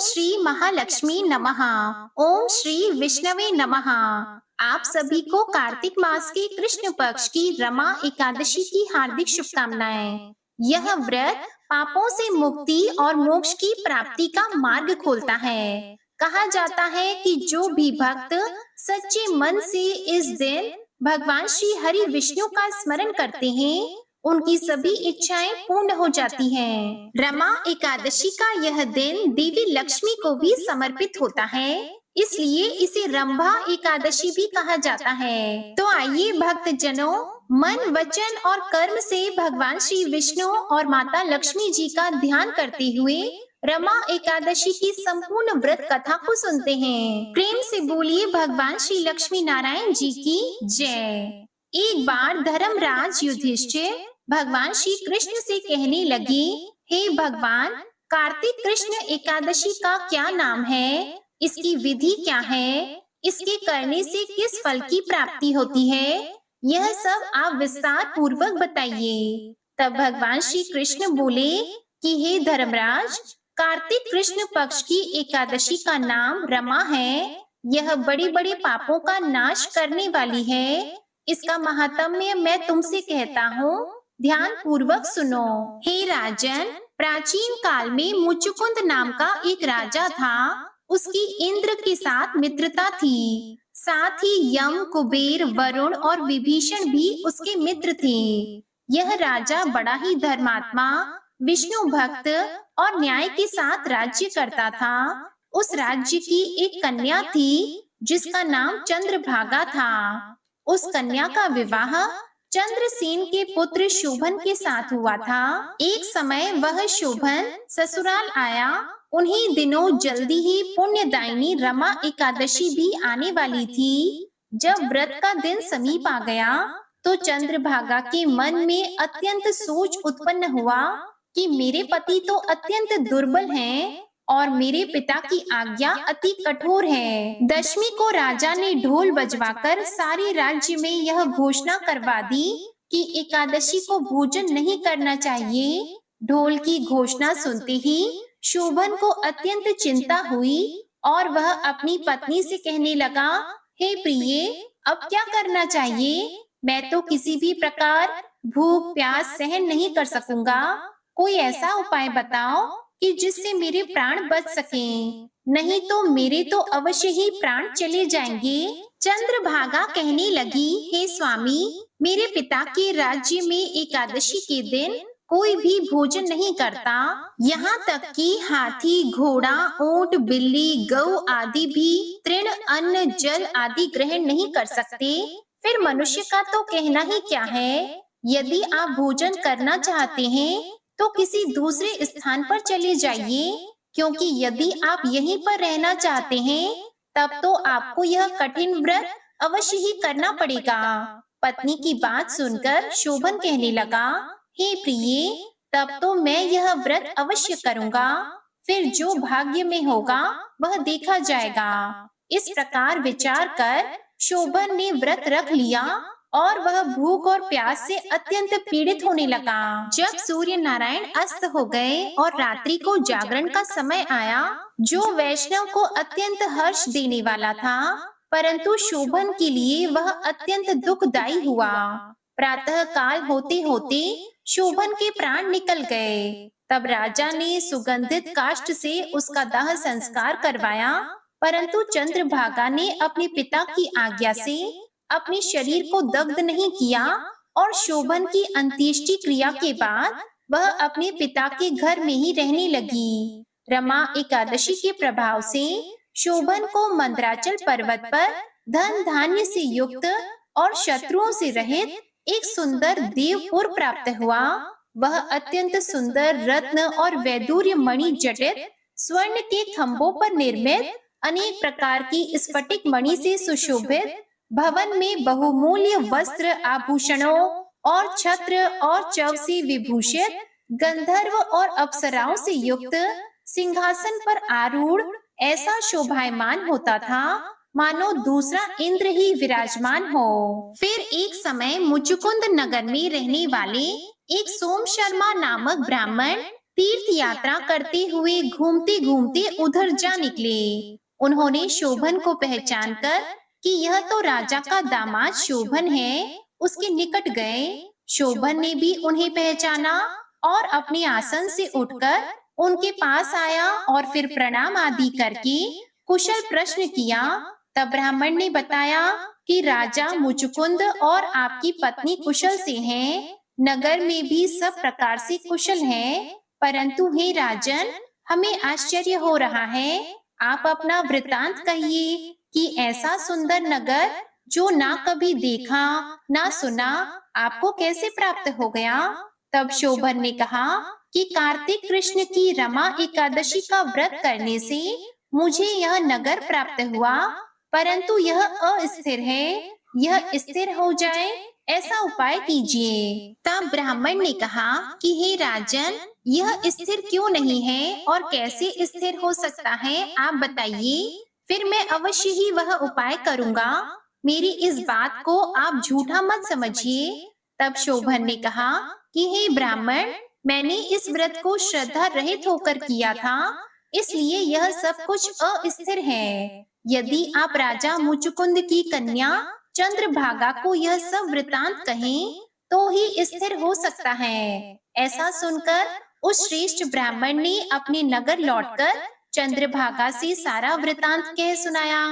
श्री महालक्ष्मी नमः। ओम श्री विष्णवे नमः। आप सभी को कार्तिक मास के कृष्ण पक्ष की रमा एकादशी की हार्दिक शुभकामनाएं। यह व्रत पापों से मुक्ति और मोक्ष की प्राप्ति का मार्ग खोलता है। कहा जाता है कि जो भी भक्त सच्चे मन से इस दिन भगवान श्री हरि विष्णु का स्मरण करते हैं, उनकी सभी इच्छाएं पूर्ण हो जाती हैं। रमा एकादशी का यह दिन देवी लक्ष्मी को भी समर्पित होता है, इसलिए इसे रंभा एकादशी भी कहा जाता है। तो आइए भक्त जनों, मन वचन और कर्म से भगवान श्री विष्णु और माता लक्ष्मी जी का ध्यान करते हुए रमा एकादशी की संपूर्ण व्रत कथा को सुनते हैं। प्रेम से बोलिए भगवान श्री लक्ष्मी नारायण जी की जय। एक बार धर्मराज युधिष्ठिर भगवान श्री कृष्ण से कहने लगे, हे भगवान, कार्तिक कृष्ण एकादशी का क्या नाम है, इसकी विधि क्या है, इसके करने से किस फल की प्राप्ति होती है, यह सब आप विस्तार पूर्वक बताइए। तब भगवान श्री कृष्ण बोले कि हे धर्मराज, कार्तिक कृष्ण पक्ष की एकादशी का नाम रमा है। यह बड़े बड़े पापों का नाश करने वाली है। इसका महात्म्य मैं तुमसे कहता हूँ, ध्यान पूर्वक सुनो। हे राजन, प्राचीन काल में मुचुकुंद नाम का एक राजा था। उसकी इंद्र के साथ मित्रता थी। साथ ही यम, कुबेर, वरुण और विभीषण भी उसके मित्र थे। यह राजा बड़ा ही धर्मात्मा, विष्णु भक्त और न्याय के साथ राज्य करता था। उस राज्य की एक कन्या थी जिसका नाम चंद्रभागा था। उस कन्या का विवाह चंद्रसेन के पुत्र शोभन के साथ हुआ था। एक समय वह शोभन ससुराल आया। उन्हीं दिनों जल्दी ही पुण्यदायिनी रमा एकादशी भी आने वाली थी। जब व्रत का दिन समीप आ गया तो चंद्रभागा के मन में अत्यंत सोच उत्पन्न हुआ कि मेरे पति तो अत्यंत दुर्बल हैं और मेरे पिता की आज्ञा अति कठोर है। दशमी को राजा ने ढोल बजवाकर सारे राज्य में यह घोषणा करवा दी कि एकादशी को भोजन नहीं करना चाहिए। ढोल की घोषणा सुनते ही शोभन को अत्यंत चिंता हुई और वह अपनी पत्नी से कहने लगा, हे प्रिये, अब क्या करना चाहिए? मैं तो किसी भी प्रकार भूख प्यास सहन नहीं कर सकूंगा। कोई ऐसा उपाय बताओ कि जिससे मेरे प्राण बच सकें, नहीं तो मेरे तो अवश्य ही प्राण चले जाएंगे। चंद्रभागा कहने लगी, हे स्वामी, मेरे पिता के राज्य में एकादशी के दिन कोई भी भोजन नहीं करता। यहाँ तक कि हाथी, घोड़ा, ऊंट, बिल्ली, गऊ आदि भी तृण, अन्न, जल आदि ग्रहण नहीं कर सकते। फिर मनुष्य का तो कहना ही क्या है। यदि आप भोजन करना चाहते हैं तो किसी दूसरे स्थान पर चले जाइए, क्योंकि यदि आप यहीं पर रहना चाहते हैं तब तो आपको यह कठिन व्रत अवश्य ही करना पड़ेगा। पत्नी की बात सुनकर शोभन कहने लगा, हे प्रिये, तब तो मैं यह व्रत अवश्य करूंगा। फिर जो भाग्य में होगा वह देखा जाएगा। इस प्रकार विचार कर शोभन ने व्रत रख लिया और वह भूख और प्यास से अत्यंत पीड़ित होने लगा। जब सूर्य नारायण अस्त हो गए और रात्रि को जागरण का समय आया, जो वैष्णव को अत्यंत हर्ष देने वाला था, परंतु शोभन के लिए वह अत्यंत दुखदायी हुआ। प्रातः काल होते होते शोभन के प्राण निकल गए। तब राजा ने सुगंधित काष्ठ से उसका दाह संस्कार करवाया, परंतु चंद्रभागा ने अपने पिता की आज्ञा से अपने शरीर को दग्ध नहीं किया और शोभन की अंत्येष्टि क्रिया के बाद वह अपने पिता के घर में ही रहने लगी। रमा एकादशी के प्रभाव से शोभन को मंदराचल पर्वत पर धन धान्य से युक्त और शत्रुओं से रहित एक सुंदर देवपुर प्राप्त हुआ। वह अत्यंत सुंदर रत्न और वैदूर्य मणि जटित स्वर्ण के खंभों पर निर्मित अनेक प्रकार की स्फटिक मणि से सुशोभित भवन में बहुमूल्य वस्त्र, आभूषणों और छत्र और चव से विभूषित गंधर्व और अप्सराओं से युक्त सिंहासन पर आरूढ़ ऐसा शोभायमान होता था मानो दूसरा इंद्र ही विराजमान हो। फिर एक समय मुचुकुंद नगर में रहने वाले एक सोम शर्मा नामक ब्राह्मण तीर्थ यात्रा करते हुए घूमते घूमते उधर जा निकले। उन्होंने शोभन को पहचान कर कि यह तो राजा का दामाद शोभन है, उसके निकट गए। शोभन ने भी उन्हें पहचाना और अपने आसन से उठकर उनके पास आया और फिर प्रणाम आदि करके कुशल प्रश्न किया। तब ब्राह्मण ने बताया कि राजा मुचुकुंद और आपकी पत्नी कुशल से हैं। नगर में भी सब प्रकार से कुशल हैं, परंतु हे राजन, हमें आश्चर्य हो रहा है। आप अपना वृतांत कहिए कि ऐसा सुंदर नगर जो ना कभी देखा ना सुना, आपको कैसे प्राप्त हो गया। तब शोभन ने कहा कि कार्तिक कृष्ण की रमा एकादशी का व्रत करने से मुझे यह नगर प्राप्त हुआ, परंतु यह अस्थिर है। यह स्थिर हो जाए ऐसा उपाय कीजिए। तब ब्राह्मण ने कहा कि हे राजन, यह स्थिर क्यों नहीं है और कैसे स्थिर हो सकता है, आप बताइए, फिर मैं अवश्य ही वह उपाय करूंगा। मेरी इस बात को आप झूठा मत समझिए। तब शोभन ने कहा कि हे ब्राह्मण, मैंने इस व्रत को श्रद्धा रहित होकर किया था, इसलिए यह सब कुछ अस्थिर है। यदि आप राजा मुचुकुंद की कन्या चंद्रभागा को यह सब वृतांत कहें, तो ही स्थिर हो सकता है। ऐसा सुनकर उस श्रेष्ठ ब्राह्मण ने अपने नगर लौटकर चंद्रभागा से सारा वृतांत कह सुनाया।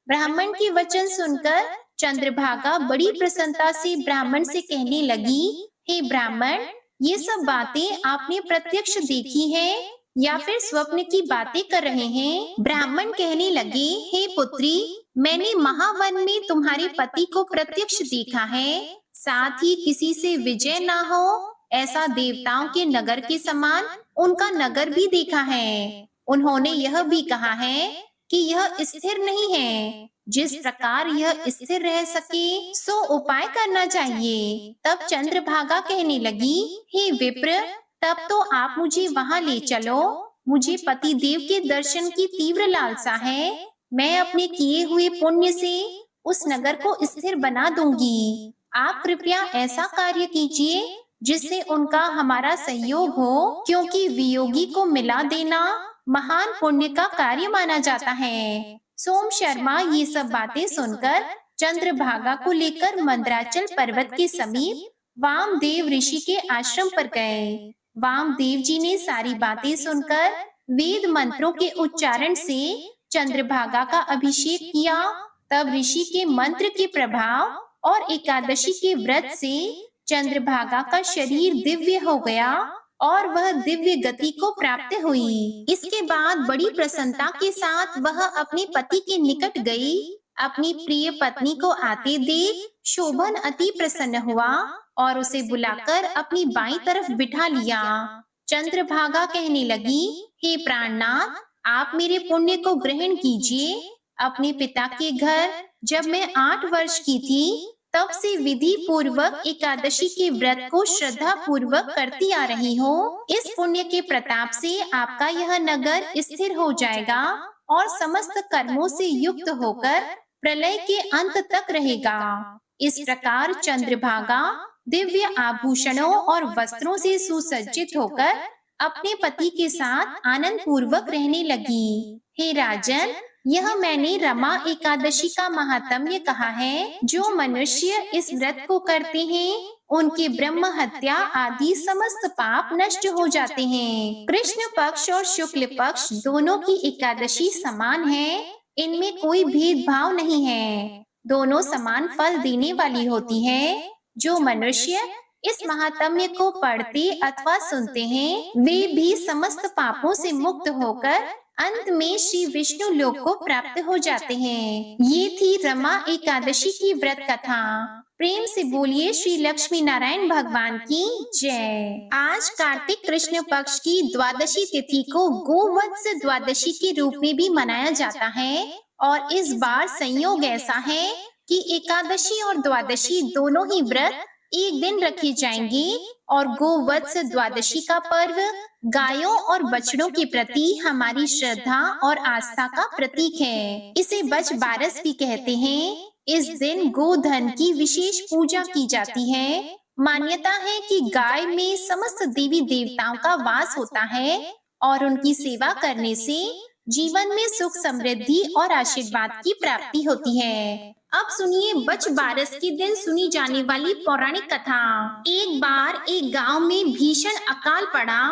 ब्राह्मण की वचन सुनकर चंद्रभागा बड़ी प्रसन्नता से ब्राह्मण से कहने लगी, हे ब्राह्मण, ये सब बातें आपने प्रत्यक्ष देखी है या फिर स्वप्न की बातें कर रहे हैं। ब्राह्मण कहने लगे, हे पुत्री, मैंने महावन में तुम्हारे पति को प्रत्यक्ष देखा है, साथ ही किसी से विजय ना हो ऐसा देवताओं के नगर के समान उनका नगर भी देखा है। उन्होंने यह भी कहा है कि यह स्थिर नहीं है। जिस प्रकार यह स्थिर रह सके सो उपाय करना चाहिए। तब चंद्रभागा कहने लगी, हे विप्र, तब तो आप मुझे वहां ले चलो। मुझे पति देव के दर्शन की तीव्र लालसा है। मैं अपने किए हुए पुण्य से उस नगर को स्थिर बना दूंगी। आप कृपया ऐसा कार्य कीजिए जिससे उनका हमारा सहयोग हो, क्योंकि वियोगी को मिला देना महान पुण्य का कार्य माना जाता है। सोम शर्मा ये सब बातें सुनकर चंद्रभागा को लेकर मंदराचल पर्वत के समीप वामदेव ऋषि के आश्रम पर गए। वामदेव जी ने सारी बातें सुनकर वेद मंत्रों के उच्चारण से चंद्रभागा का अभिषेक किया। तब ऋषि के मंत्र के प्रभाव और एकादशी के व्रत से चंद्रभागा का शरीर दिव्य हो गया और वह दिव्य गति को प्राप्त हुई। इसके बाद बड़ी प्रसन्नता के साथ वह अपने पति के निकट गई। अपनी प्रिय पत्नी को आते देख शोभन अति प्रसन्न हुआ और उसे बुलाकर अपनी बाईं तरफ बिठा लिया। चंद्रभागा कहने लगी, हे प्राणनाथ, आप मेरे पुण्य को ग्रहण कीजिए। अपने पिता के घर जब मैं 8 वर्ष की थी, तब से विधि पूर्वक एकादशी के व्रत को श्रद्धा पूर्वक करती आ रही हूँ। इस पुण्य के प्रताप से आपका यह नगर स्थिर हो जाएगा और समस्त कर्मों से युक्त होकर प्रलय के अंत तक रहेगा। इस प्रकार चंद्रभागा दिव्य आभूषणों और वस्त्रों से सुसज्जित होकर अपने पति के साथ आनंद पूर्वक रहने लगी। हे राजन, यह मैंने रमा एकादशी का महात्म्य कहा है। जो मनुष्य इस व्रत को करते हैं, उनके ब्रह्म हत्या आदि समस्त पाप नष्ट हो जाते हैं। कृष्ण पक्ष और शुक्ल पक्ष दोनों की एकादशी समान है। इनमें कोई भेदभाव नहीं है। दोनों समान फल देने वाली होती है। जो मनुष्य इस महात्म्य को पढ़ते अथवा सुनते हैं, वे भी समस्त पापों से मुक्त होकर अंत में श्री विष्णु लोक को प्राप्त हो जाते हैं। ये थी रमा एकादशी की व्रत कथा। प्रेम से बोलिए श्री लक्ष्मी नारायण भगवान की जय। आज कार्तिक कृष्ण पक्ष की द्वादशी तिथि को गोवत्स द्वादशी के रूप में भी मनाया जाता है और इस बार संयोग ऐसा है कि एकादशी और द्वादशी दोनों ही व्रत एक दिन रखे जाएंगे और गोवत्स द्वादशी का पर्व गायों और बछड़ों के प्रति हमारी श्रद्धा और आस्था का प्रतीक है। इसे बछ बारस भी कहते हैं। इस दिन गोधन की विशेष पूजा की जाती है। मान्यता है कि गाय में समस्त देवी देवताओं का वास होता है और उनकी सेवा करने से जीवन में सुख समृद्धि और आशीर्वाद की प्राप्ति होती है। अब सुनिए बच बारस के दिन सुनी जाने वाली पौराणिक कथा। एक बार एक गांव में भीषण अकाल पड़ा।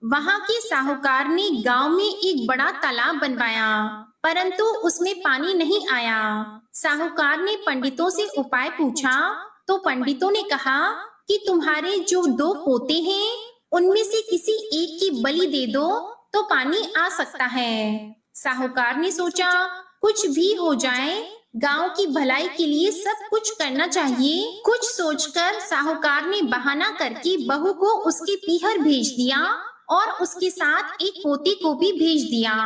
वहां के साहूकार ने गांव में एक बड़ा तालाब बनवाया, परंतु उसमें पानी नहीं आया। साहूकार ने पंडितों से उपाय पूछा तो पंडितों ने कहा कि तुम्हारे जो 2 पोते हैं उनमें से किसी एक की बलि दे दो तो पानी आ सकता है। साहूकार ने सोचा कुछ भी हो जाए, गांव की भलाई के लिए सब कुछ करना चाहिए। कुछ सोचकर साहूकार ने बहाना करके बहू को उसके पीहर भेज दिया और उसके साथ एक पोते को भी भेज दिया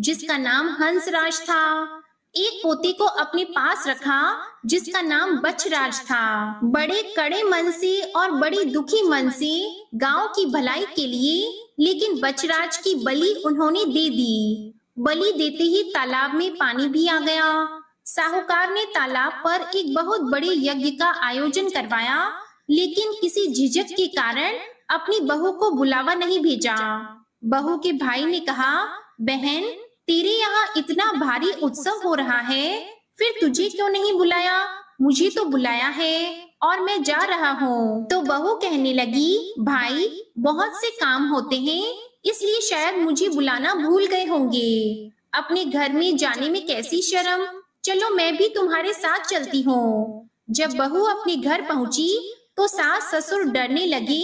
जिसका नाम हंसराज था। एक पोते को अपने पास रखा जिसका नाम बछराज था। बड़े कड़े मन से और बड़े दुखी मन से गांव की भलाई के लिए लेकिन बछराज की बलि उन्होंने दे दी। बलि देते ही तालाब में पानी भी आ गया। साहूकार ने तालाब पर एक बहुत बड़े यज्ञ का आयोजन करवाया, लेकिन किसी झिझक के कारण अपनी बहू को बुलावा नहीं भेजा। बहू के भाई ने कहा, बहन तेरे यहाँ इतना भारी उत्सव हो रहा है, फिर तुझे क्यों नहीं बुलाया? मुझे तो बुलाया है और मैं जा रहा हूँ। तो बहू कहने लगी, भाई बहुत से काम होते हैं इसलिए शायद मुझे बुलाना भूल गए होंगे। अपने घर में जाने में कैसी शर्म, चलो मैं भी तुम्हारे साथ चलती हूँ। जब बहू अपने घर पहुँची तो सास ससुर डरने लगे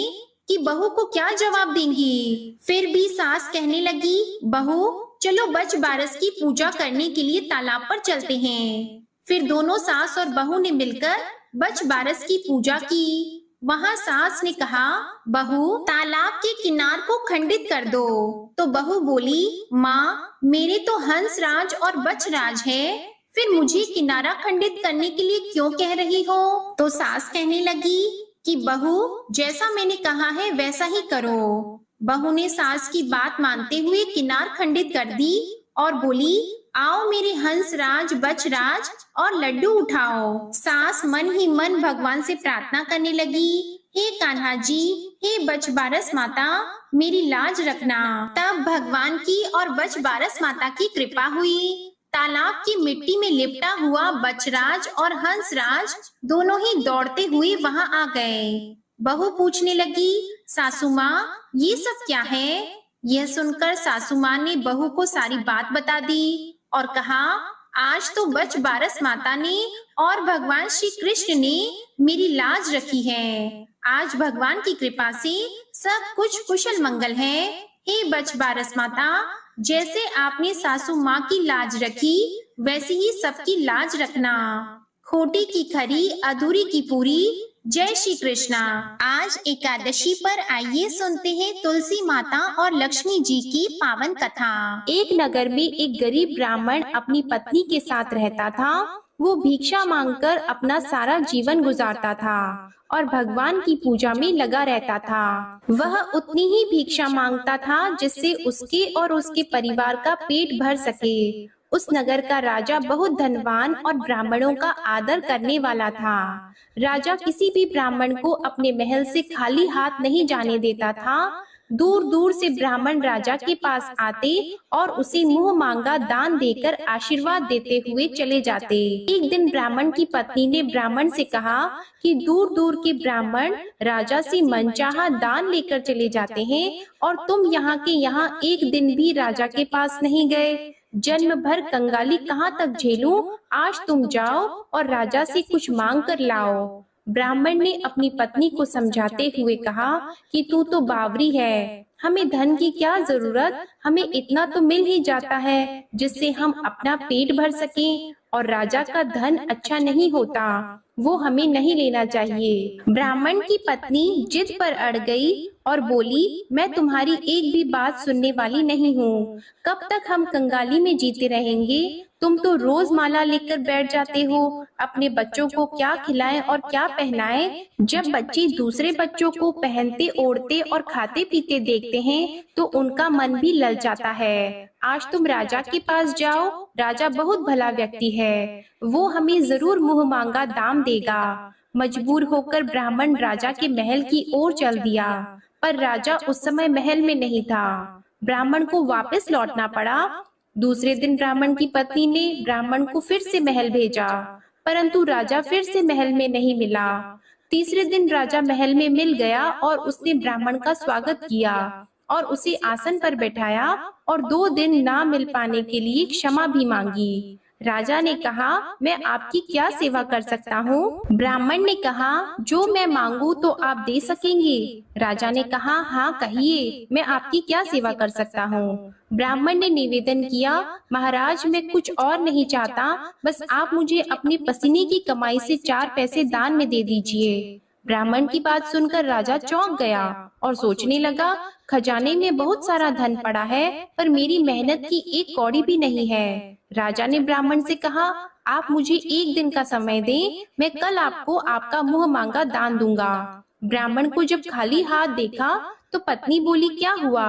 कि बहू को क्या जवाब देंगी। फिर भी सास कहने लगी, बहू चलो बच बारस की पूजा करने के लिए तालाब पर चलते हैं। फिर दोनों सास और बहू ने मिलकर बच बारस की पूजा की। वहाँ सास ने कहा, बहू तालाब के किनार को खंडित कर दो। तो बहू बोली, माँ मेरे तो हंसराज और बछराज है, फिर मुझे किनारा खंडित करने के लिए क्यों कह रही हो? तो सास कहने लगी कि बहू जैसा मैंने कहा है वैसा ही करो। बहू ने सास की बात मानते हुए किनार खंडित कर दी और बोली, आओ मेरे हंसराज बछराज और लड्डू उठाओ। सास मन ही मन भगवान से प्रार्थना करने लगी, हे कान्हा जी, हे बच बारस माता मेरी लाज रखना। तब भगवान की और बच बारस माता की कृपा हुई। तालाब की मिट्टी में लिपटा हुआ बछराज और हंसराज दोनों ही दौड़ते हुए वहां आ गए। बहू पूछने लगी, सासू माँ ये सब क्या है? यह सुनकर सासू माँ ने बहू को सारी बात बता दी और कहा, आज तो बच बारस माता ने और भगवान श्री कृष्ण ने मेरी लाज रखी है। आज भगवान की कृपा से सब कुछ कुशल मंगल है। हे बच बारस माता, जैसे आपने सासू माँ की लाज रखी वैसे ही सबकी लाज रखना। खोटी की खरी अधूरी की पूरी। जय श्री कृष्णा। आज एकादशी पर आइए सुनते हैं तुलसी माता और लक्ष्मी जी की पावन कथा। एक नगर में एक गरीब ब्राह्मण अपनी पत्नी के साथ रहता था। वो भिक्षा मांगकर अपना सारा जीवन गुजारता था और भगवान की पूजा में लगा रहता था। वह उतनी ही भिक्षा मांगता था जिससे उसके और उसके परिवार का पेट भर सके। उस नगर का राजा बहुत धनवान और ब्राह्मणों का आदर करने वाला था। राजा किसी भी ब्राह्मण को अपने महल से खाली हाथ नहीं जाने देता था। दूर दूर से ब्राह्मण राजा के पास आते और उसे मुंह मांगा दान देकर आशीर्वाद देते हुए चले जाते। एक दिन ब्राह्मण की पत्नी ने ब्राह्मण से कहा कि दूर दूर के ब्राह्मण राजा से मनचाहा दान लेकर चले जाते हैं और तुम यहाँ के यहाँ एक दिन भी राजा के पास नहीं गए। जन्म भर कंगाली कहाँ तक झेलूं? आज तुम जाओ और राजा से कुछ मांग कर लाओ। ब्राह्मण ने अपनी पत्नी को समझाते हुए कहा कि तू तो बावरी है, हमें धन की क्या जरूरत, हमें इतना तो मिल ही जाता है जिससे हम अपना पेट भर सकें, और राजा का धन अच्छा नहीं होता, वो हमें नहीं लेना चाहिए। ब्राह्मण की पत्नी जिद पर अड़ गई और बोली, मैं तुम्हारी एक भी बात सुनने वाली नहीं हूँ। कब तक हम कंगाली में जीते रहेंगे? तुम तो रोज माला लेकर बैठ जाते हो। अपने बच्चों को क्या खिलाएं और क्या पहनाएं? जब बच्चे दूसरे बच्चों को पहनते ओढ़ते और खाते पीते देखते हैं तो उनका मन भी ललचाता है। आज तुम राजा के पास जाओ, राजा बहुत भला व्यक्ति है, वो हमें जरूर मुंह मांगा दाम देगा। मजबूर होकर ब्राह्मण राजा के महल की ओर चल दिया, पर राजा उस समय महल में नहीं था। ब्राह्मण को वापस लौटना पड़ा। दूसरे दिन ब्राह्मण की पत्नी ने ब्राह्मण को फिर से महल भेजा, परंतु राजा फिर से महल में नहीं मिला। तीसरे दिन राजा महल में मिल गया और उसने ब्राह्मण का स्वागत किया और उसे आसन पर बैठाया और 2 दिन ना मिल पाने के लिए क्षमा भी मांगी। राजा ने कहा, मैं आपकी क्या सेवा कर सकता हूँ? ब्राह्मण ने कहा, जो मैं मांगू तो आप दे सकेंगे। राजा ने कहा, हाँ कहिए, मैं आपकी क्या सेवा कर सकता हूँ? ब्राह्मण ने निवेदन किया, महाराज मैं कुछ और नहीं चाहता, बस आप मुझे अपने पसीने की कमाई से 4 पैसे दान में दे दीजिए। ब्राह्मण की बात सुनकर राजा चौंक गया और सोचने लगा, खजाने में बहुत सारा धन पड़ा है, पर मेरी मेहनत की 1 कौड़ी भी नहीं है। राजा ने ब्राह्मण से कहा, आप मुझे 1 दिन का समय दें, मैं कल आपको आपका मुंह मांगा दान दूंगा। ब्राह्मण को जब खाली हाथ देखा तो पत्नी बोली, क्या हुआ?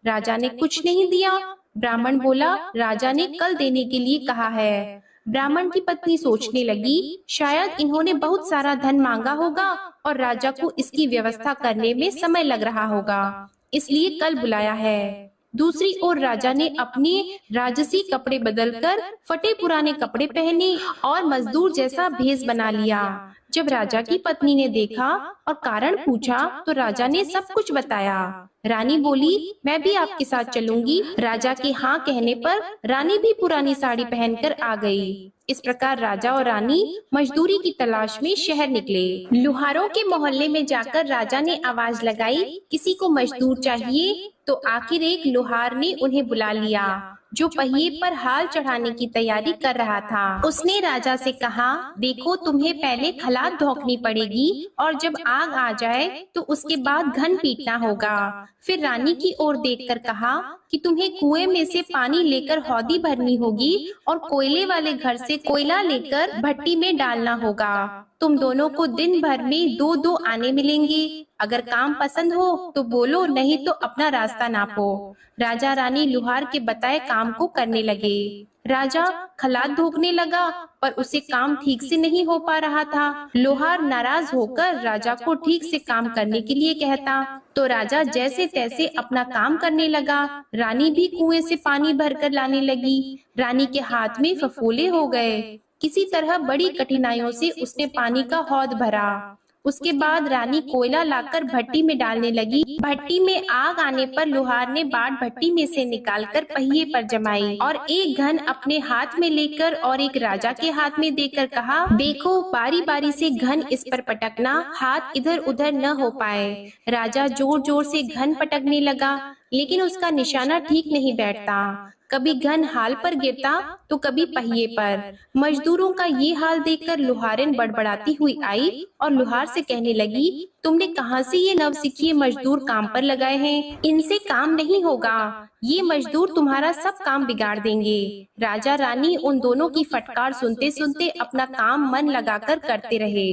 राजा ने कुछ नहीं दिया। ब्राह्मण बोला, राजा ने कल देने के लिए कहा है। ब्राह्मण की पत्नी सोचने लगी, शायद इन्होंने बहुत सारा धन मांगा होगा और राजा को इसकी व्यवस्था करने में समय लग रहा होगा, इसलिए कल बुलाया है। दूसरी ओर राजा ने अपने राजसी कपड़े बदलकर फटे पुराने कपड़े पहने और मजदूर जैसा भेष बना लिया। जब राजा की पत्नी ने देखा और कारण पूछा तो राजा ने सब कुछ बताया। रानी बोली, मैं भी आपके साथ चलूंगी। राजा के हाँ कहने पर रानी भी पुरानी साड़ी पहनकर आ गई। इस प्रकार राजा और रानी मजदूरी की तलाश में शहर निकले। लुहारों के मोहल्ले में जाकर राजा ने आवाज लगाई, किसी को मजदूर चाहिए? तो आखिर एक लुहार ने उन्हें बुला लिया, जो पहिए पर हाल चढ़ाने की तैयारी कर रहा था। उसने राजा से कहा, देखो तुम्हें पहले खलाद धोखनी पड़ेगी और जब आग आ जाए तो उसके बाद घन पीटना होगा। फिर रानी की ओर देखकर कहा कि तुम्हें कुएं में से पानी लेकर हौदी भरनी होगी और कोयले वाले घर से कोयला लेकर भट्टी में डालना होगा। तुम दोनों को दिन भर में 2-2 आने मिलेंगे। अगर काम पसंद हो तो बोलो, नहीं तो अपना रास्ता नापो। राजा रानी लुहार के बताए काम को करने लगे। राजा खलाद धोखने लगा पर उसे काम ठीक से नहीं हो पा रहा था। लोहार नाराज होकर राजा को ठीक से काम करने के लिए कहता तो राजा जैसे तैसे अपना काम करने लगा। रानी भी कुएं से पानी भरकर लाने लगी। रानी के हाथ में फफोले हो गए। किसी तरह बड़ी कठिनाइयों से उसने पानी का हौद भरा। उसके बाद रानी कोयला लाकर भट्टी में डालने लगी। भट्टी में आग आने पर लोहार ने बाट भट्टी में से निकालकर पहिए पर जमाई और एक घन अपने हाथ में लेकर और एक राजा के हाथ में देकर कहा, देखो बारी बारी से घन इस पर पटकना, हाथ इधर उधर न हो पाए। राजा जोर जोर से घन पटकने लगा, लेकिन उसका निशाना ठीक नहीं बैठता। कभी घन हाल पर गिरता तो कभी पहिए पर। मजदूरों का ये हाल देखकर लुहारिन बड़बड़ाती हुई आई और लुहार से कहने लगी, तुमने कहाँ से ये नवसिखिए मजदूर काम पर लगाए हैं? इनसे काम नहीं होगा, ये मजदूर तुम्हारा सब काम बिगाड़ देंगे। राजा रानी उन दोनों की फटकार सुनते सुनते अपना काम मन लगाकर करते रहे।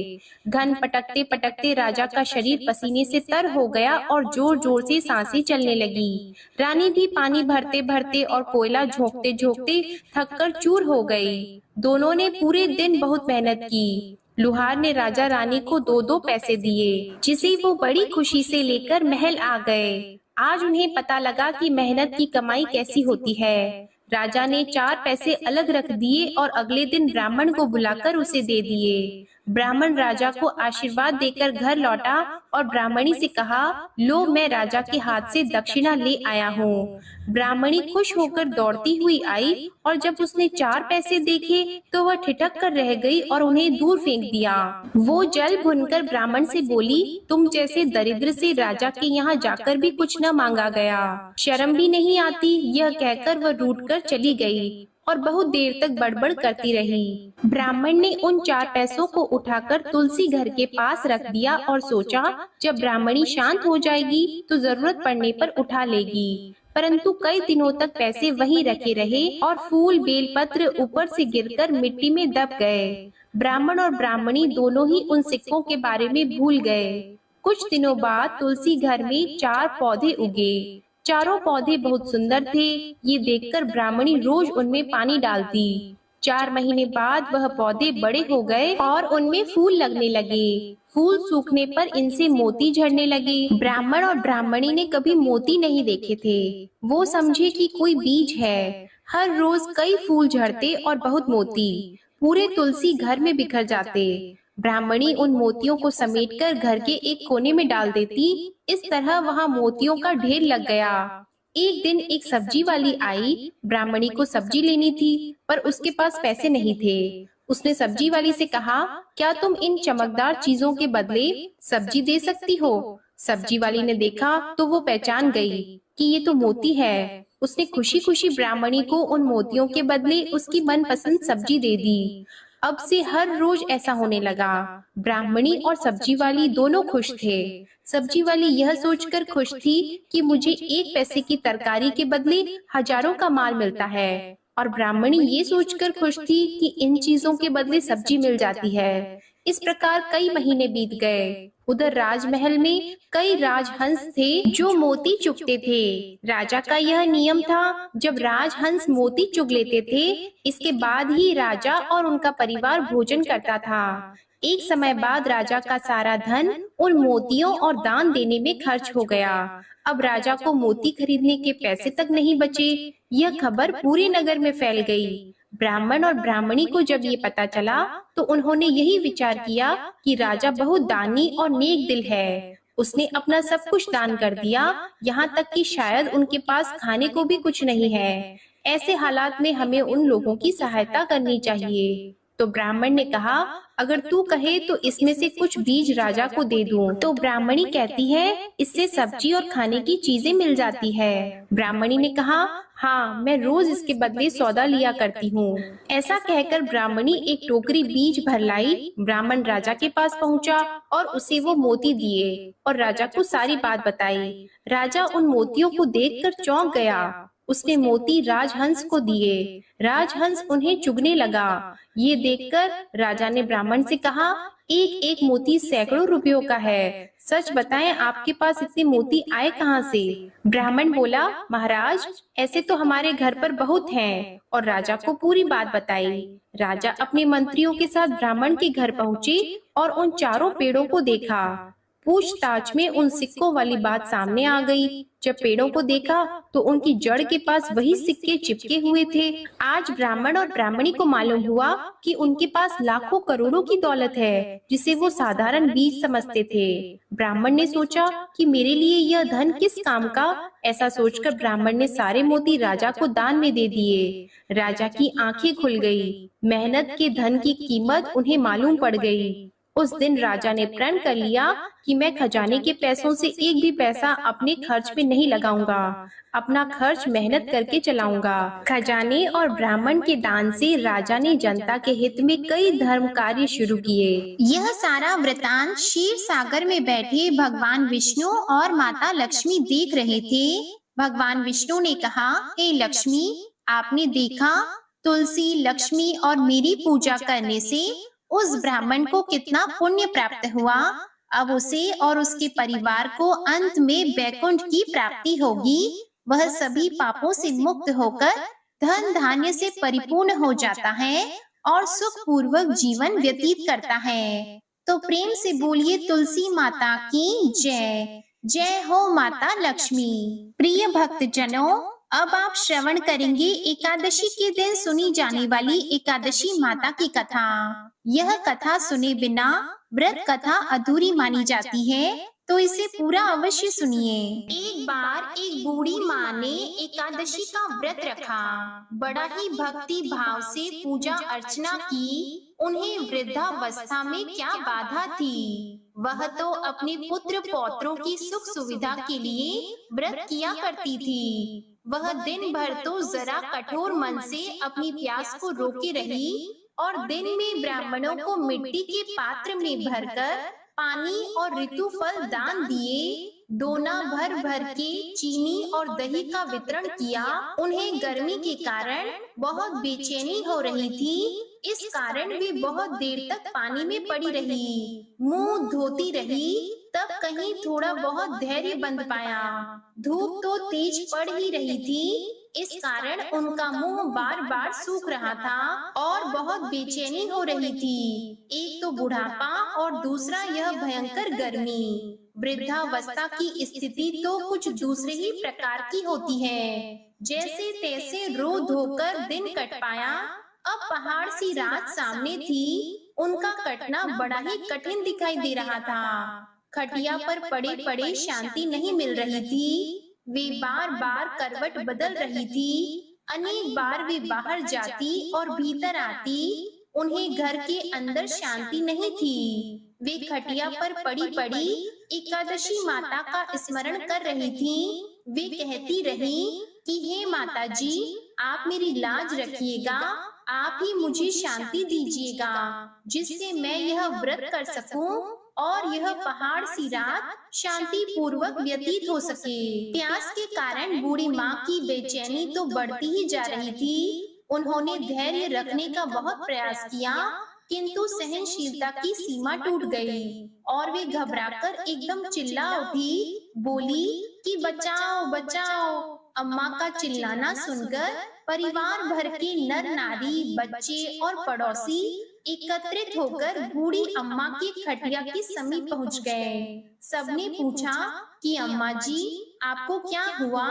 घन पटकते पटकते राजा का शरीर पसीने से तर हो गया और जोर जोर से सांसें चलने लगी। रानी भी पानी भरते भरते और कोयला झोंकते झोंकते थककर चूर हो गई। दोनों ने पूरे दिन बहुत मेहनत की। लुहार ने राजा रानी को 2-2 पैसे दिए, जिसे वो बड़ी खुशी से लेकर महल आ गए। आज उन्हें पता लगा कि मेहनत की कमाई कैसी होती है। राजा ने 4 पैसे अलग रख दिए और अगले दिन ब्राह्मण को बुलाकर उसे दे दिए। ब्राह्मण राजा को आशीर्वाद देकर घर लौटा और ब्राह्मणी से कहा, लो मैं राजा के हाथ से दक्षिणा ले आया हूँ। ब्राह्मणी खुश होकर दौड़ती हुई आई और जब उसने 4 पैसे देखे तो वह ठिठक कर रह गई और उन्हें दूर फेंक दिया। वो जल भुनकर ब्राह्मण से बोली, तुम जैसे दरिद्र से राजा के यहाँ जाकर भी कुछ न मांगा गया, शर्म भी नहीं आती। यह कहकर वह रूठकर चली गई और बहुत देर तक बड़बड़ करती रही। ब्राह्मण ने उन 4 पैसों को उठाकर तुलसी घर के पास रख दिया और सोचा, जब ब्राह्मणी शांत हो जाएगी तो जरूरत पड़ने पर उठा लेगी। परंतु कई दिनों तक पैसे वहीं रखे रहे और फूल बेलपत्र ऊपर से गिरकर मिट्टी में दब गए। ब्राह्मण और ब्राह्मणी दोनों ही उन सिक्कों के बारे में भूल गए। कुछ दिनों बाद तुलसी घर में 4 पौधे उगे। चारों पौधे बहुत सुंदर थे। ये देखकर ब्राह्मणी रोज उनमें पानी डालती। 4 महीने बाद वह पौधे बड़े हो गए और उनमें फूल लगने लगे। फूल सूखने पर इनसे मोती झड़ने लगे। ब्राह्मण और ब्राह्मणी ने कभी मोती नहीं देखे थे। वो समझे कि कोई बीज है। हर रोज कई फूल झड़ते और बहुत मोती पूरे तुलसी घर में बिखर जाते। ब्राह्मणी उन मोतियों को समेटकर घर के एक कोने में डाल देती। इस तरह वहाँ मोतियों का ढेर लग गया। एक दिन एक सब्जी वाली आई। ब्राह्मणी को सब्जी लेनी थी, पर उसके पास पैसे नहीं थे। उसने सब्जी वाली से कहा, क्या तुम इन चमकदार चीजों के बदले सब्जी दे सकती हो? सब्जी वाली ने देखा तो वो पहचान गई कि ये तो मोती है। उसने खुशी खुशी ब्राह्मणी को उन मोतियों के बदले उसकी मनपसंद सब्जी दे दी। अब से हर रोज ऐसा होने लगा। ब्राह्मणी और सब्जी वाली दोनों खुश थे। सब्जी वाली यह सोचकर खुश थी कि मुझे 1 पैसे की तरकारी के बदले हजारों का माल मिलता है, और ब्राह्मणी ये सोचकर खुश थी कि इन चीजों के बदले सब्जी मिल जाती है। इस प्रकार कई महीने बीत गए। उधर राजमहल में कई राजहंस थे जो मोती चुगते थे। राजा का यह नियम था, जब राजहंस मोती चुग लेते थे, इसके बाद ही राजा और उनका परिवार भोजन करता था। एक समय बाद राजा का सारा धन उन मोतियों और दान देने में खर्च हो गया। अब राजा को मोती खरीदने के पैसे तक नहीं बचे। यह खबर पूरे नगर में फैल गई। ब्राह्मण और ब्राह्मणी को जब ये पता चला तो उन्होंने यही विचार किया कि राजा बहुत दानी और नेक दिल है। उसने अपना सब कुछ दान कर दिया, यहाँ तक कि शायद उनके पास खाने को भी कुछ नहीं है। ऐसे हालात में हमें उन लोगों की सहायता करनी चाहिए। तो ब्राह्मण ने कहा, अगर तू कहे तो इसमें से कुछ बीज राजा को दे दूं। तो ब्राह्मणी कहती है, इससे सब्जी और खाने की चीजें मिल जाती है। ब्राह्मणी ने कहा, हाँ, मैं रोज इसके बदले सौदा लिया करती हूँ। ऐसा कहकर ब्राह्मणी एक टोकरी बीज भर लाई। ब्राह्मण राजा के पास पहुँचा और उसे वो मोती दिए और राजा को सारी बात बताई। राजा उन मोतियों को देखकर चौंक गया। उसने मोती राजहंस को दिए। राजहंस उन्हें चुगने लगा। ये देखकर राजा ने ब्राह्मण से कहा, एक एक मोती सैकड़ों रुपयों का है। सच बताएं, आपके पास इतने मोती आए कहाँ से? ब्राह्मण बोला, महाराज, ऐसे तो हमारे घर पर बहुत हैं, और राजा को पूरी बात बताई। राजा अपने मंत्रियों के साथ ब्राह्मण के घर पहुँचे और उन चारों पेड़ों को देखा। पूछताछ में उन सिक्कों वाली बात सामने आ गई। जब पेड़ों को देखा तो उनकी जड़ के पास वही सिक्के चिपके हुए थे। आज ब्राह्मण और ब्राह्मणी को मालूम हुआ कि उनके पास लाखों करोड़ों की दौलत है, जिसे वो साधारण बीज समझते थे। ब्राह्मण ने सोचा कि मेरे लिए यह धन किस काम का। ऐसा सोचकर ब्राह्मण ने सारे मोती राजा को दान में दे दिए। राजा की आंखें खुल गई। मेहनत के धन की कीमत उन्हें मालूम पड़ गई। उस दिन राजा ने प्रण कर लिया कि मैं खजाने के पैसों से एक भी पैसा अपने खर्च में नहीं लगाऊंगा। अपना खर्च मेहनत करके चलाऊंगा। खजाने और ब्राह्मण के दान से राजा ने जनता के हित में कई धर्म कार्य शुरू किए। यह सारा वृतांत क्षीर सागर में बैठे भगवान विष्णु और माता लक्ष्मी देख रहे थे। भगवान विष्णु ने कहा, हे लक्ष्मी, आपने देखा तुलसी, लक्ष्मी और मेरी पूजा करने से उस ब्राह्मण को कितना पुण्य प्राप्त हुआ। अब उसे और उसके परिवार को अंत में बैकुंठ की प्राप्ति होगी। वह सभी पापों से मुक्त होकर धन धान्य से परिपूर्ण हो जाता है और सुख पूर्वक जीवन व्यतीत करता है। तो प्रेम से बोलिए, तुलसी माता की जय। जय हो माता लक्ष्मी। प्रिय भक्त जनों, अब आप श्रवण करेंगे एकादशी के दिन सुनी जाने वाली एकादशी माता की कथा। यह कथा सुने बिना व्रत कथा अधूरी मानी जाती है, तो इसे पूरा अवश्य सुनिए। एक बार एक बूढ़ी माँ ने एकादशी का व्रत रखा। बड़ा ही भक्ति भाव से पूजा अर्चना की। उन्हें वृद्धावस्था में क्या बाधा थी। वह तो अपने पुत्र पौत्रों की सुख सुविधा के लिए व्रत किया करती थी। वह दिन भर तो जरा कठोर मन से अपनी प्यास को रोके रही और दिन में ब्राह्मणों को मिट्टी के पात्र में भरकर पानी और ऋतु फल दान दिए। डोना भर भर के चीनी और दही का वितरण किया। उन्हें गर्मी के कारण बहुत बेचैनी हो रही थी, इस कारण वे बहुत देर तक पानी में पड़ी रही, मुंह धोती रही। तब कहीं थोड़ा बहुत धैर्य बंध पाया। धूप तो तेज पड़ ही रही थी। इस कारण उनका मुंह बार बार सूख रहा था और बहुत बेचैनी हो रही थी। एक तो बुढ़ापा और दूसरा यह भयंकर गर्मी। वृद्धावस्था की स्थिति तो कुछ दूसरे ही प्रकार की होती है। जैसे तैसे रो धोकर दिन कट पाया। अब पहाड़ सी रात सामने थी। उनका कटना बड़ा ही कठिन दिखाई दे रहा था। खटिया पर पड़े पड़े शांति नहीं मिल रही थी। वे बार बार करवट बदल रही थी। अनेक बार वे बाहर जाती और भीतर आती। उन्हें घर के अंदर शांति नहीं थी। वे खटिया पर पड़ी पड़ी एकादशी माता का स्मरण कर रही थी। वे कहती रही कि हे माता जी, आप मेरी लाज रखिएगा, आप ही मुझे शांति दीजिएगा, जिससे मैं यह व्रत कर सकूं और यह पहाड़ सी रात शांति पूर्वक व्यतीत हो सके। प्यास के कारण बूढ़ी माँ की बेचैनी तो बढ़ती ही जा रही थी। उन्होंने धैर्य रखने का बहुत प्रयास किया, किंतु सहनशीलता की सीमा टूट गई और वे घबराकर एकदम चिल्ला उठी। बोली कि बचाओ बचाओ। अम्मा का चिल्लाना सुनकर परिवार भर के नर नारी, बच्चे और पड़ोसी एकत्रित होकर बूढ़ी अम्मा के खटिया के समीप पहुंच गए। सबने पूछा कि अम्मा जी, आपको क्या हुआ?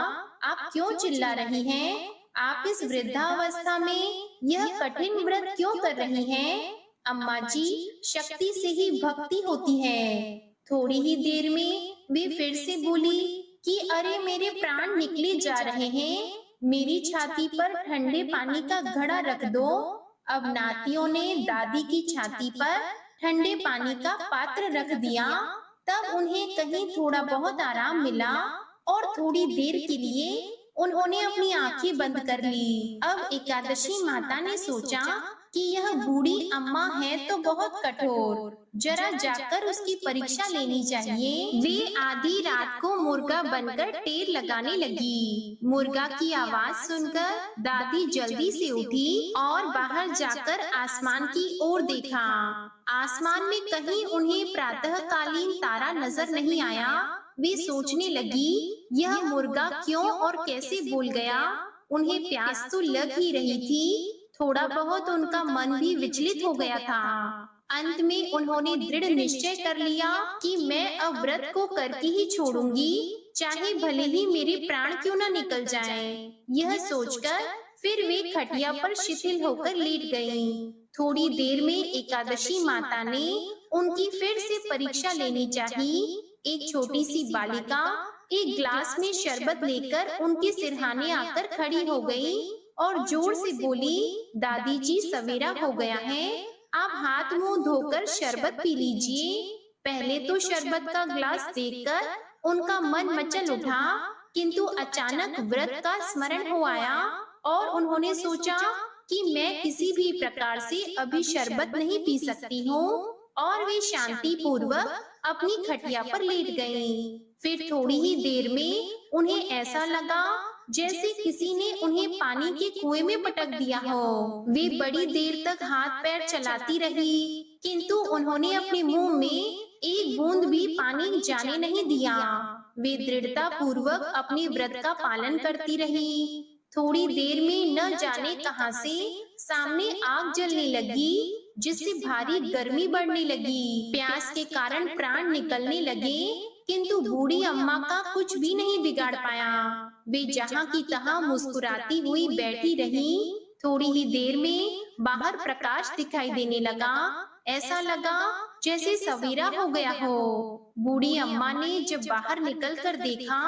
आप क्यों चिल्ला रही हैं? आप इस वृद्धावस्था में यह कठिन व्रत क्यों कर रही हैं? अम्मा जी, शक्ति से ही भक्ति होती है। थोड़ी ही देर में वे फिर से बोली कि अरे मेरे प्राण निकले जा रहे हैं, मेरी छाती पर ठंडे पानी का घड़ा रख दो। अब नातियों ने दादी की छाती पर ठंडे पानी का पात्र रख दिया। तब उन्हें कहीं थोड़ा बहुत आराम मिला और थोड़ी देर के लिए उन्होंने अपनी आंखें बंद कर ली। अब एकादशी माता ने सोचा कि यह बूढ़ी अम्मा है तो बहुत कठोर, जरा जाकर उसकी परीक्षा लेनी चाहिए। वे आधी रात को मुर्गा बनकर टेर लगाने लगी। मुर्गा की आवाज सुनकर दादी जल्दी से उठी और बाहर जाकर आसमान की ओर देखा। आसमान में कहीं उन्हें प्रातःकालीन तारा नजर नहीं आया। वे सोचने लगी, यह मुर्गा क्यों और कैसे बोल गया? उन्हें प्यास तो लग ही रही थी, थोड़ा बहुत उनका मन भी विचलित हो गया था। अंत में उन्होंने दृढ़ निश्चय कर लिया कि मैं अब व्रत को करके ही छोड़ूंगी, चाहे भले ही मेरे प्राण क्यों न निकल जाएं। यह सोचकर फिर वे खटिया पर शिथिल होकर लेट गईं। थोड़ी देर में एकादशी माता ने उनकी फिर से परीक्षा लेनी चाहिए। एक छोटी सी बालिका एक ग्लास में शरबत लेकर उनके सिरहाने आकर खड़ी हो गई और जोर से बोली, दादी जी, सवेरा हो गया है, आप हाथ मुंह धोकर शरबत पी लीजिए। पहले तो शरबत का ग्लास देखकर उनका मन मचल उठा, किंतु अचानक व्रत का स्मरण हो आया और उन्होंने सोचा कि मैं किसी भी प्रकार से अभी शरबत नहीं पी सकती हूँ और वे शांति पूर्वक अपनी खटिया पर लेट गईं। फिर थोड़ी ही देर में उन्हें ऐसा लगा जैसे किसी ने उन्हें पानी के कुएं में पटक दिया हो। वे बड़ी देर तक हाथ पैर चलाती रही, किंतु उन्होंने अपने मुंह में एक बूंद भी पानी जाने नहीं दिया। वे दृढ़ता पूर्वक अपने व्रत का पालन करती रही। थोड़ी देर में न जाने कहां से सामने आग जलने लगी, जिससे भारी गर्मी बढ़ने लगी। प्यास के कारण प्राण निकलने लगे, किंतु बूढ़ी अम्मा का कुछ भी नहीं बिगाड़ पाया। वे जहाँ की तहाँ मुस्कुराती हुई बैठी रही। थोड़ी ही देर में बाहर प्रकाश दिखाई देने लगा। ऐसा लगा जैसे सवेरा हो गया हो। बूढ़ी अम्मा ने जब बाहर निकलकर देखा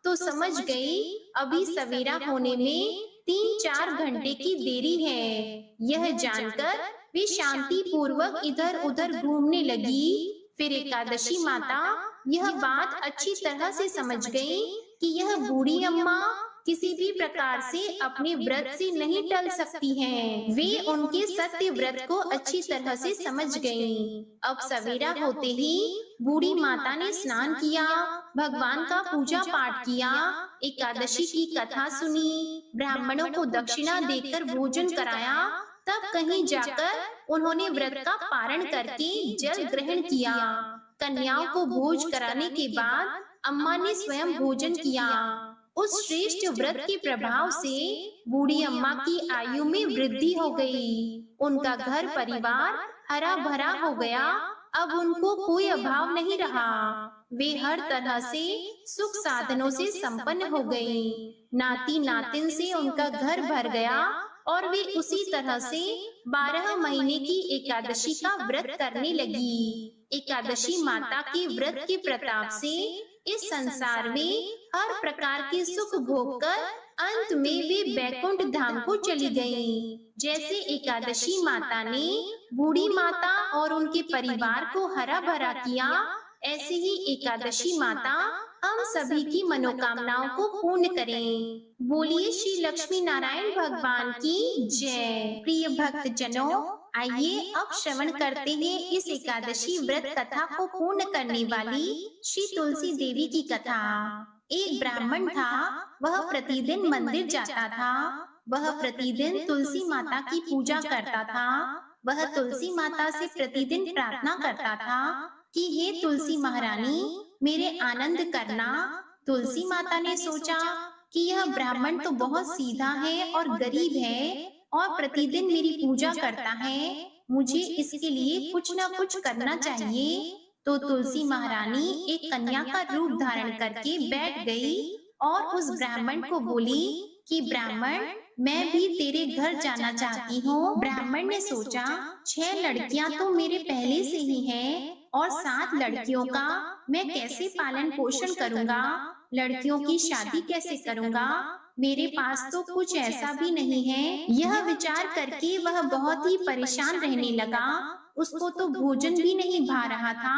तो समझ गई अभी सवेरा होने में 3-4 घंटे की देरी है। यह जानकर वे शांति पूर्वक इधर उधर घूमने लगी। फिर एकादशी माता यह बात अच्छी तरह से समझ गई कि यह बूढ़ी अम्मा किसी भी प्रकार से अपने व्रत से नहीं टल सकती हैं। वे उनके सत्य व्रत को अच्छी तरह से समझ गईं। अब सवेरा होते ही बूढ़ी माता ने स्नान किया, भगवान का पूजा पाठ किया, एकादशी की कथा सुनी, ब्राह्मणों को दक्षिणा देकर भोजन कराया। तब कहीं जाकर उन्होंने व्रत का पारण करके जल ग्रहण किया। कन्याओं को भोज कराने के बाद अम्मा ने स्वयं भोजन किया। उस श्रेष्ठ व्रत के प्रभाव से बूढ़ी अम्मा की आयु में वृद्धि हो गई। उनका घर परिवार हरा भरा हो गया। अब उनको कोई अभाव नहीं रहा। वे हर तरह से सुख साधनों से संपन्न हो गई। नाती नातिन से उनका घर भर गया और वे उसी तरह से 12 महीने की एकादशी का व्रत करने लगी। एकादशी माता के व्रत के प्रताप से इस संसार में हर प्रकार के सुख भोग कर अंत में वे बैकुंठ धाम को चली गईं। जैसे एकादशी माता ने बूढ़ी माता और उनके परिवार को हरा भरा किया, ऐसे ही एकादशी माता हम सभी की मनोकामनाओं को पूर्ण करें। बोलिए श्री लक्ष्मी नारायण भगवान की जय। प्रिय भक्त जनों, आइए अब श्रवण करते हैं इस एकादशी व्रत कथा को पूर्ण करने वाली श्री तुलसी देवी की कथा। एक ब्राह्मण था, वह प्रतिदिन मंदिर जाता था। वह प्रतिदिन तुलसी माता की पूजा करता था। वह तुलसी माता से प्रतिदिन प्रार्थना करता था कि हे तुलसी महारानी, मेरे आनंद करना। तुलसी माता ने सोचा कि यह ब्राह्मण तो बहुत सीधा है और गरीब है और प्रतिदिन मेरी पूजा करता है, मुझे इसके लिए कुछ न कुछ करना चाहिए। तो तुलसी महारानी एक कन्या का रूप धारण करके बैठ गई और उस ब्राह्मण को बोली कि ब्राह्मण, मैं भी तेरे घर जाना चाहती हूँ। ब्राह्मण ने सोचा 6 लड़कियां तो मेरे पहले से ही हैं और 7 लड़कियों का मैं कैसे पालन पोषण करूँगा, लड़कियों की शादी कैसे करूँगा, मेरे पास तो कुछ ऐसा भी नहीं है। यह विचार करके वह बहुत ही परेशान रहने लगा। उसको तो भोजन भी नहीं भा रहा था।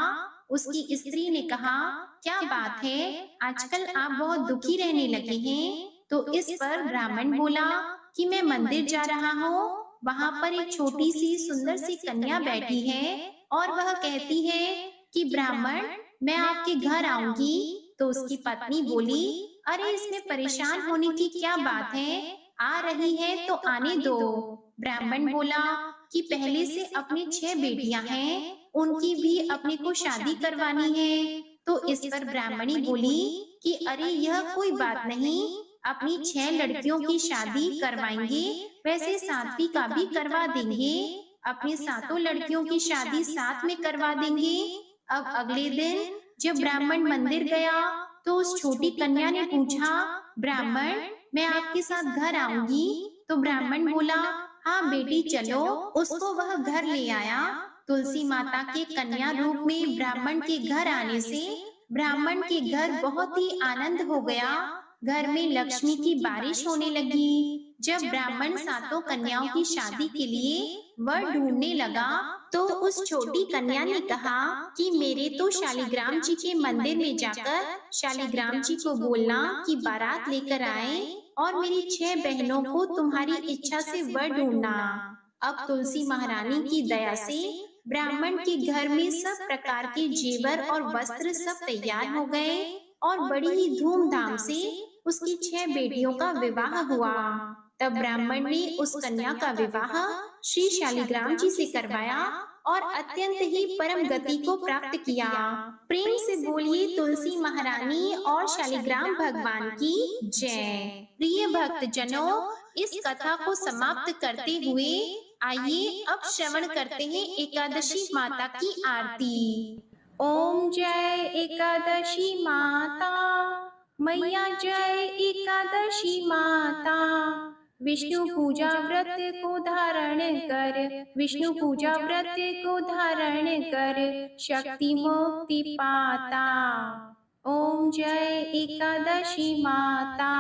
उसकी स्त्री ने कहा, क्या बात है, आजकल आप बहुत दुखी रहने लगे हैं। तो इस पर ब्राह्मण बोला कि मैं मंदिर जा रहा हूँ, वहाँ पर एक छोटी सी सुंदर सी कन्या बैठी है और वह कहती है कि ब्राह्मण, मैं आपके घर आऊंगी। तो उसकी पत्नी बोली, अरे इसमें परेशान होने की क्या बात है, आ रही है तो आने दो। ब्राह्मण बोला कि पहले से अपनी 6 बेटियां हैं, उनकी भी अपने को शादी करवानी है। तो इस पर ब्राह्मणी बोली कि अरे यह कोई बात नहीं, अपनी 6 लड़कियों की शादी करवाएंगे, वैसे 7वीं का भी करवा देंगे, अपनी 7 लड़कियों की शादी साथ में करवा देंगे। अब अगले दिन जब ब्राह्मण मंदिर गया तो उस छोटी कन्या ने पूछा, ब्राह्मण, मैं आपके साथ घर आऊंगी। तो ब्राह्मण बोला, हाँ बेटी चलो। उसको वह घर ले आया। तुलसी माता के कन्या रूप में ब्राह्मण के घर आने से ब्राह्मण के घर बहुत ही आनंद हो गया। घर में लक्ष्मी की बारिश होने लगी। जब ब्राह्मण 7 कन्याओं की शादी के लिए वर ढूंढने लगा तो उस छोटी कन्या ने कहा कि मेरे तो शालिग्राम जी के मंदिर में जाकर शालिग्राम जी को बोलना कि बारात लेकर आए और मेरी 6 बहनों को तुम्हारी इच्छा से वर ढूंढना। अब तुलसी महारानी की दया से ब्राह्मण के घर में सब प्रकार के जेवर और वस्त्र सब तैयार हो गए और बड़ी ही धूमधाम से उसकी 6 बेटियों का विवाह हुआ। तब ब्राह्मण ने उस कन्या का विवाह श्री शालिग्राम जी से करवाया और अत्यंत ही परम गति को प्राप्त किया। प्रेम से बोलिए तुलसी महारानी और शालिग्राम भगवान की जय। प्रिय भक्त जनों, इस कथा को समाप्त करते हुए आइए अब श्रवण करते हैं एकादशी माता की आरती। ओम जय एकादशी माता, मैया जय एकादशी माता। विष्णु पूजा व्रत को धारण कर, विष्णु पूजा व्रत को धारण कर, शक्ति मुक्ति पाता। ओम जय एकादशी माता,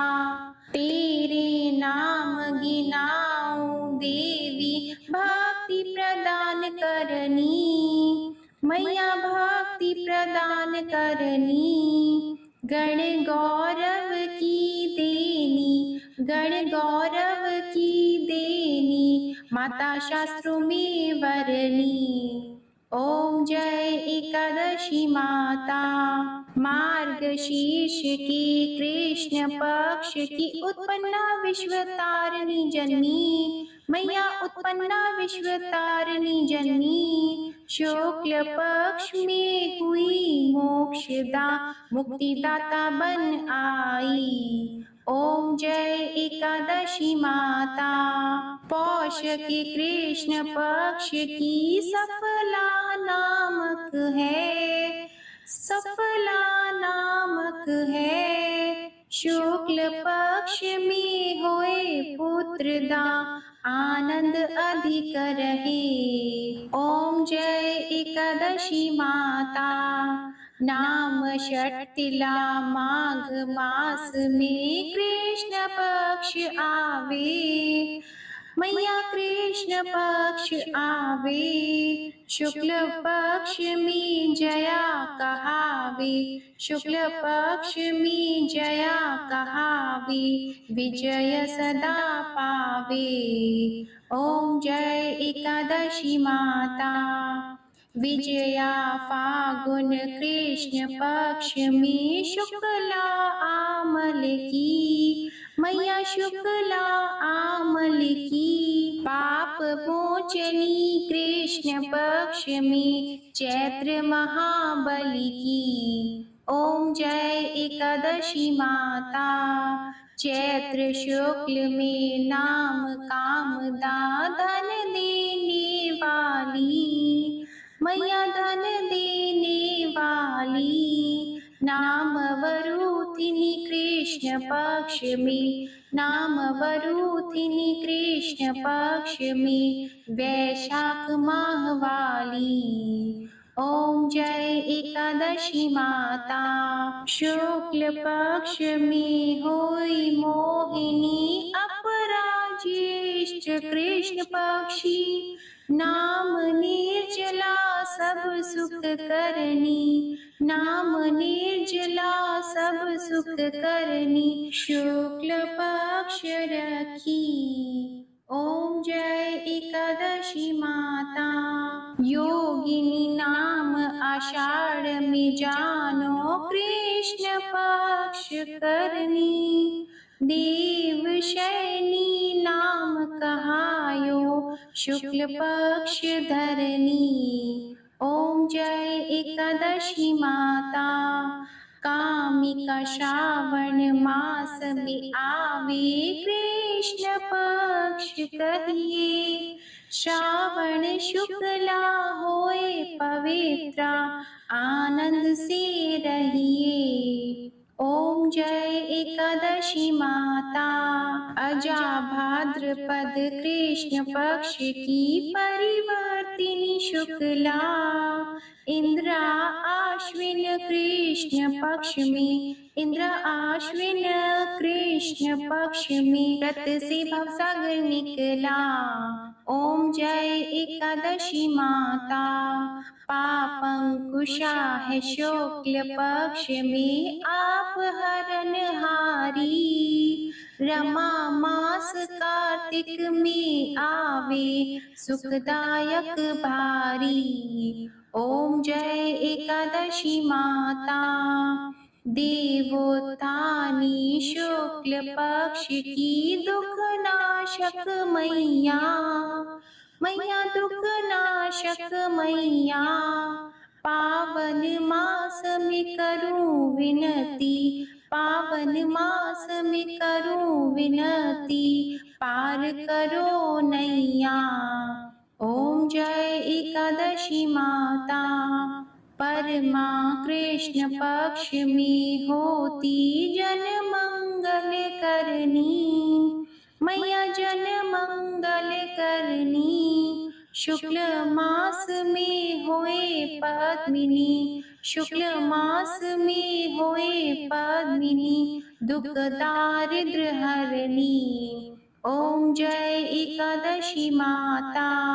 तेरे नाम गिनाऊं देवी, भक्ति प्रदान करनी, मैया भक्ति प्रदान करनी। गण गौरव की देनी, गण गौरव की देनी, माता शास्त्रों में वरनी। ओम जय एकादशी माता, मार्गशीर्ष की कृष्ण पक्ष की उत्पन्ना विश्व तारिणी जन्मी, मैया उत्पन्ना विश्व तारिणी जननी, शुक्ल पक्ष में हुई मोक्षदा, मुक्तिदाता बन आई। ओम जय एकादशी माता। पौष के कृष्ण पक्ष की सफला नामक है, सफला नामक है। शुक्ल पक्ष में होए पुत्रदा, आनंद अधिक रहे। ओम जय एकादशी माता। नाम षटतिला माघ मास में कृष्ण पक्ष आवे, मैया कृष्ण पक्ष आवे। शुक्ल पक्ष में जया कहावे, शुक्ल पक्ष में जया कहावे, विजय सदा पावे। ओम जय एकादशी माता। विजया फागुन कृष्ण पक्ष में शुक्ला आमल की, मैया शुक्ला आमल की। पाप मोचनी कृष्ण पक्ष में चैत्र महाबली की। ओम जय एकादशी माता। चैत्र शुक्ल में नाम कामदा, धन देने वाली, मैया धन देने वाली। नाम वरूथिनी कृष्ण पक्ष में, नाम वरूथिनी कृष्ण पक्ष में, वैशाख माह वाली। ओम जय एकादशी माता। शुक्ल पक्ष में होई मोहिनी, अपराज्येष्ठ कृष्ण पक्षी। नाम निर्जला सब सुख करनी, नाम निर्जला सब सुख करनी। शुक्ल पक्ष रखी। ओम जय एकादशी माता। योगिनी नाम आषाढ़ में जानो, कृष्ण पक्ष करनी। देव शयनी नाम कहायो, शुक्ल पक्ष धरनी। ओम जय एकादशी माता। कामिका श्रावण मास में आवे, कृष्ण पक्ष कहिए। श्रावण शुक्ला होए पवित्रा, आनंद से रहिए। ओम जय एकादशी माता। अजा भाद्रपद कृष्ण पक्ष की परिवर्तिनी शुक्ला, इंद्रा आश्विन कृष्ण पक्ष में, इंद्र आश्विन कृष्ण पक्ष में, रत से भवसागर निकला। ओम जय एकादशी माता। पापंकुशा है शुक्ल पक्ष में, आप हरनहारी। रमा मास कार्तिक में आवे, सुखदायक भारी। ओम जय एकादशी माता। देवोत्थानी शुक्ल पक्ष की, दुख नाशक मैया, मैया दुख नाशक मैया। पावन मास में करूं विनती, पावन मास में करूं विनती, पार करो नैया। ओम जय एकादशी माता। परमा कृष्ण पक्ष में होती, जन मंगल करनी, मैया जन मंगल करनी। शुक्ल मास में होए पद्मिनी, शुक्ल मास में होए पद्मिनी, दुख दारिद्र हरनी। ओम जय एकादशी माता।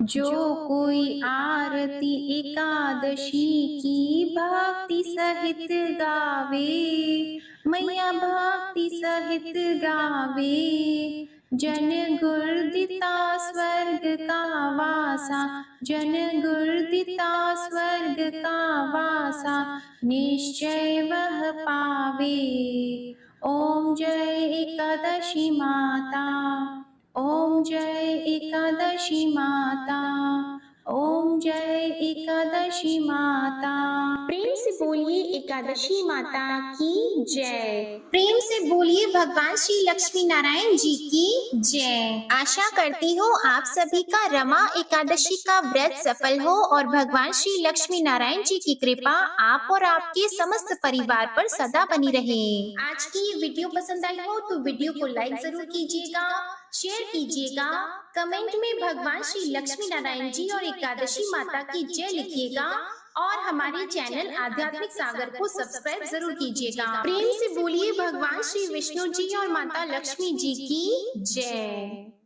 जो कोई आरती एकादशी की भक्ति सहित गावे, मैया भक्ति सहित गावे। जन गुरदिता स्वर्ग का वासा, जन गुरदिता स्वर्ग का वासा, निश्चय वह पावे। ओम जय एकादशी माता। ओम जय एकादशी माता, ओम जय एकादशी माता। प्रेम से बोलिए एकादशी माता की जय। प्रेम से बोलिए भगवान श्री लक्ष्मी नारायण जी की जय। आशा करती हूँ आप सभी का रमा एकादशी का व्रत सफल हो और भगवान श्री लक्ष्मी नारायण जी की कृपा आप और आपके समस्त परिवार पर सदा बनी रहे। आज की ये वीडियो पसंद आई हो तो वीडियो को लाइक जरूर कीजिएगा, शेयर कीजिएगा, कमेंट में भगवान श्री लक्ष्मी नारायण जी और एकादशी माता की जय लिखिएगा और हमारे चैनल आध्यात्मिक सागर को सब्सक्राइब जरूर कीजिएगा। प्रेम से बोलिए भगवान श्री विष्णु जी और माता लक्ष्मी जी की जय।